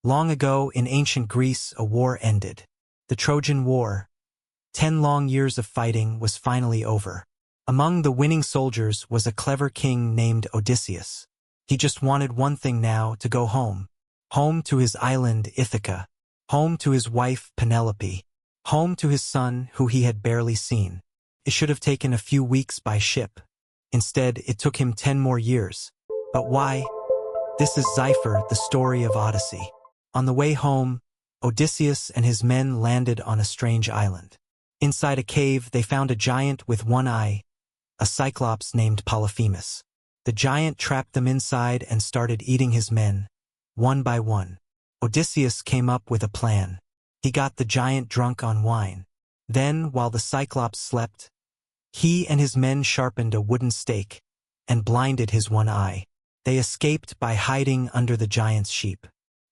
Long ago, in ancient Greece, a war ended. The Trojan War. 10 long years of fighting was finally over. Among the winning soldiers was a clever king named Odysseus. He just wanted one thing now: to go home. Home to his island Ithaca. Home to his wife Penelope. Home to his son, who he had barely seen. It should have taken a few weeks by ship. Instead, it took him 10 more years. But why? This is Zephyr, the Story of Odyssey. On the way home, Odysseus and his men landed on a strange island. Inside a cave, they found a giant with one eye, a cyclops named Polyphemus. The giant trapped them inside and started eating his men, one by one. Odysseus came up with a plan. He got the giant drunk on wine. Then, while the cyclops slept, he and his men sharpened a wooden stake and blinded his one eye. They escaped by hiding under the giant's sheep.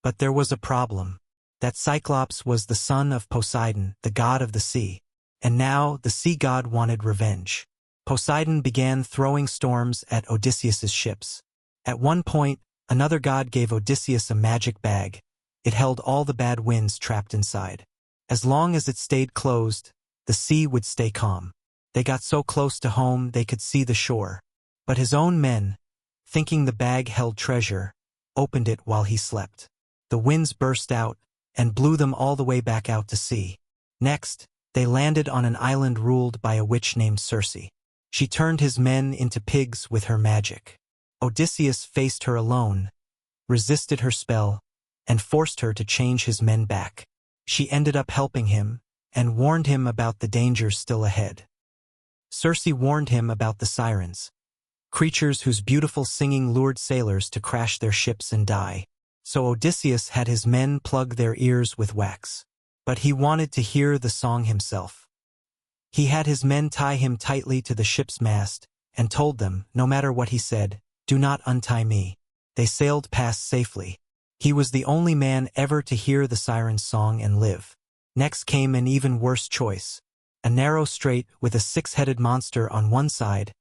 But there was a problem. That cyclops was the son of Poseidon, the god of the sea. And now the sea god wanted revenge. Poseidon began throwing storms at Odysseus's ships. At one point, another god gave Odysseus a magic bag. It held all the bad winds trapped inside. As long as it stayed closed, the sea would stay calm. They got so close to home they could see the shore. But his own men, thinking the bag held treasure, opened it while he slept. The winds burst out and blew them all the way back out to sea. Next, they landed on an island ruled by a witch named Circe. She turned his men into pigs with her magic. Odysseus faced her alone, resisted her spell, and forced her to change his men back. She ended up helping him and warned him about the dangers still ahead. Circe warned him about the sirens, creatures whose beautiful singing lured sailors to crash their ships and die. So Odysseus had his men plug their ears with wax. But he wanted to hear the song himself. He had his men tie him tightly to the ship's mast and told them, no matter what he said, "Do not untie me." They sailed past safely. He was the only man ever to hear the siren's song and live. Next came an even worse choice. A narrow strait with a 6-headed monster on one side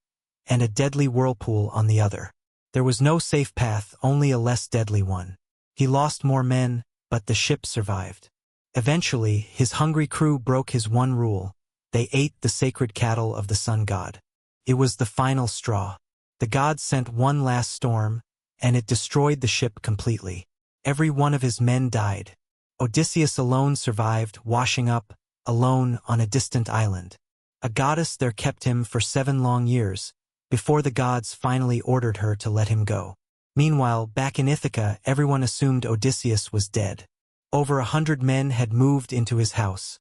and a deadly whirlpool on the other. There was no safe path, only a less deadly one. He lost more men, but the ship survived. Eventually, his hungry crew broke his one rule. They ate the sacred cattle of the sun god. It was the final straw. The god sent one last storm, and it destroyed the ship completely. Every one of his men died. Odysseus alone survived, washing up, alone on a distant island. A goddess there kept him for 7 long years, before the gods finally ordered her to let him go. Meanwhile, back in Ithaca, everyone assumed Odysseus was dead. Over 100 men had moved into his house,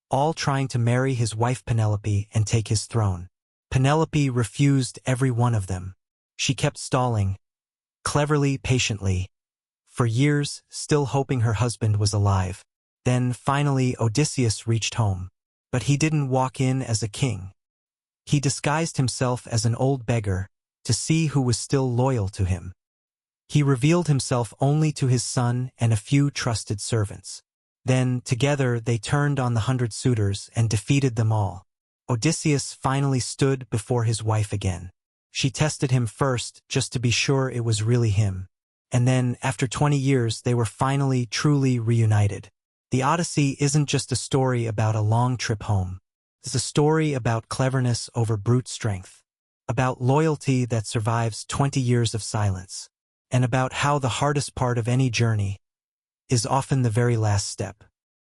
all trying to marry his wife Penelope and take his throne. Penelope refused every one of them. She kept stalling, cleverly, patiently, for years, still hoping her husband was alive. Then, finally, Odysseus reached home. But he didn't walk in as a king. He disguised himself as an old beggar to see who was still loyal to him. He revealed himself only to his son and a few trusted servants. Then, together, they turned on the 100 suitors and defeated them all. Odysseus finally stood before his wife again. She tested him first, just to be sure it was really him. And then, after 20 years, they were finally truly reunited. The Odyssey isn't just a story about a long trip home. It's a story about cleverness over brute strength, about loyalty that survives 20 years of silence, and about how the hardest part of any journey is often the very last step.